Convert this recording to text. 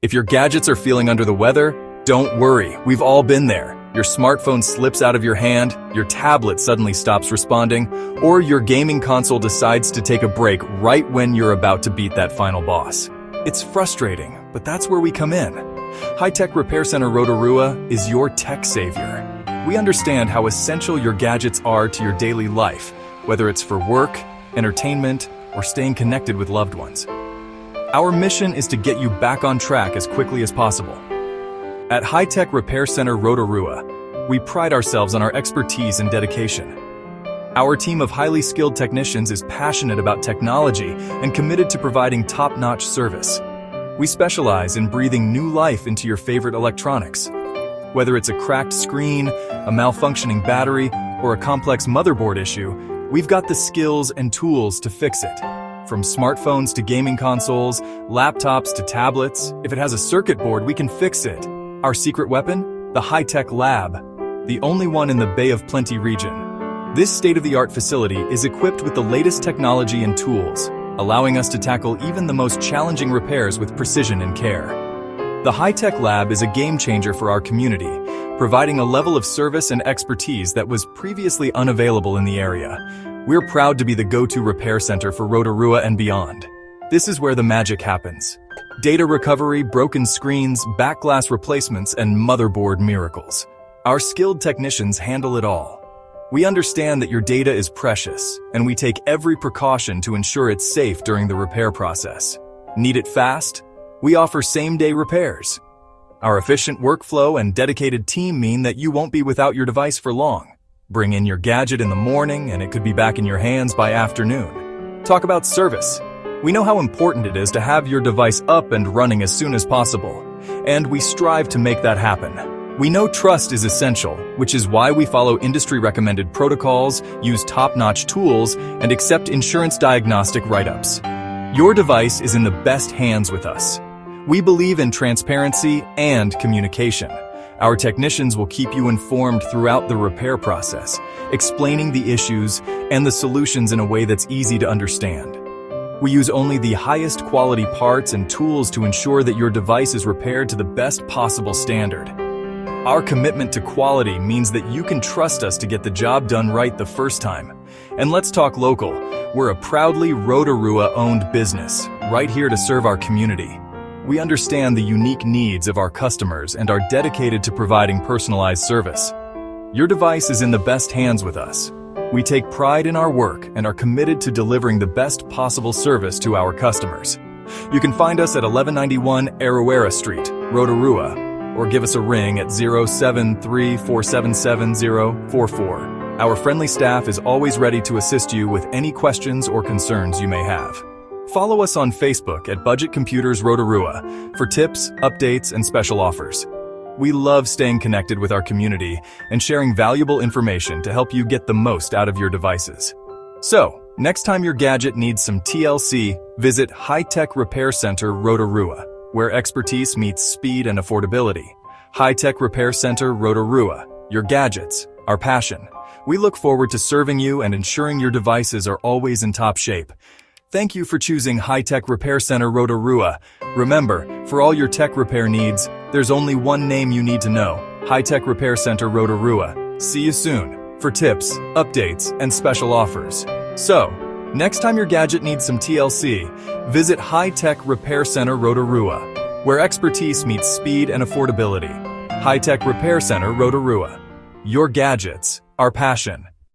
If your gadgets are feeling under the weather, don't worry, we've all been there. Your smartphone slips out of your hand, your tablet suddenly stops responding, or your gaming console decides to take a break right when you're about to beat that final boss. It's frustrating, but that's where we come in. High-Tech Repair Center Rotorua is your tech savior. We understand how essential your gadgets are to your daily life, whether it's for work, entertainment, or staying connected with loved ones. Our mission is to get you back on track as quickly as possible. At High-Tech Repair Center Rotorua, we pride ourselves on our expertise and dedication. Our team of highly skilled technicians is passionate about technology and committed to providing top-notch service. We specialize in breathing new life into your favorite electronics. Whether it's a cracked screen, a malfunctioning battery, or a complex motherboard issue, we've got the skills and tools to fix it. From smartphones to gaming consoles, laptops to tablets, if it has a circuit board, we can fix it. Our secret weapon? The High-Tech Lab, the only one in the Bay of Plenty region. This state-of-the-art facility is equipped with the latest technology and tools, allowing us to tackle even the most challenging repairs with precision and care. The High-Tech Lab is a game-changer for our community, providing a level of service and expertise that was previously unavailable in the area. We're proud to be the go-to repair center for Rotorua and beyond. This is where the magic happens. Data recovery, broken screens, back glass replacements, and motherboard miracles. Our skilled technicians handle it all. We understand that your data is precious, and we take every precaution to ensure it's safe during the repair process. Need it fast? We offer same-day repairs. Our efficient workflow and dedicated team mean that you won't be without your device for long. Bring in your gadget in the morning, and it could be back in your hands by afternoon. Talk about service. We know how important it is to have your device up and running as soon as possible, and we strive to make that happen. We know trust is essential, which is why we follow industry-recommended protocols, use top-notch tools, and accept insurance diagnostic write-ups. Your device is in the best hands with us. We believe in transparency and communication. Our technicians will keep you informed throughout the repair process, explaining the issues and the solutions in a way that's easy to understand. We use only the highest quality parts and tools to ensure that your device is repaired to the best possible standard. Our commitment to quality means that you can trust us to get the job done right the first time. And let's talk local. We're a proudly Rotorua-owned business, right here to serve our community. We understand the unique needs of our customers and are dedicated to providing personalized service. Your device is in the best hands with us. We take pride in our work and are committed to delivering the best possible service to our customers. You can find us at 1191 Arawera Street, Rotorua, or give us a ring at 073-477-044. Our friendly staff is always ready to assist you with any questions or concerns you may have. Follow us on Facebook at Budget Computers Rotorua for tips, updates, and special offers. We love staying connected with our community and sharing valuable information to help you get the most out of your devices. So, next time your gadget needs some TLC, visit High-Tech Repair Center Rotorua, where expertise meets speed and affordability. High-Tech Repair Center Rotorua, your gadgets, our passion. We look forward to serving you and ensuring your devices are always in top shape. Thank you for choosing High-Tech Repair Center Rotorua. Remember, for all your tech repair needs, there's only one name you need to know: High-Tech Repair Center Rotorua. See you soon for tips, updates, and special offers. So, next time your gadget needs some TLC, visit High-Tech Repair Center Rotorua, where expertise meets speed and affordability. High-Tech Repair Center Rotorua. Your gadgets, our passion.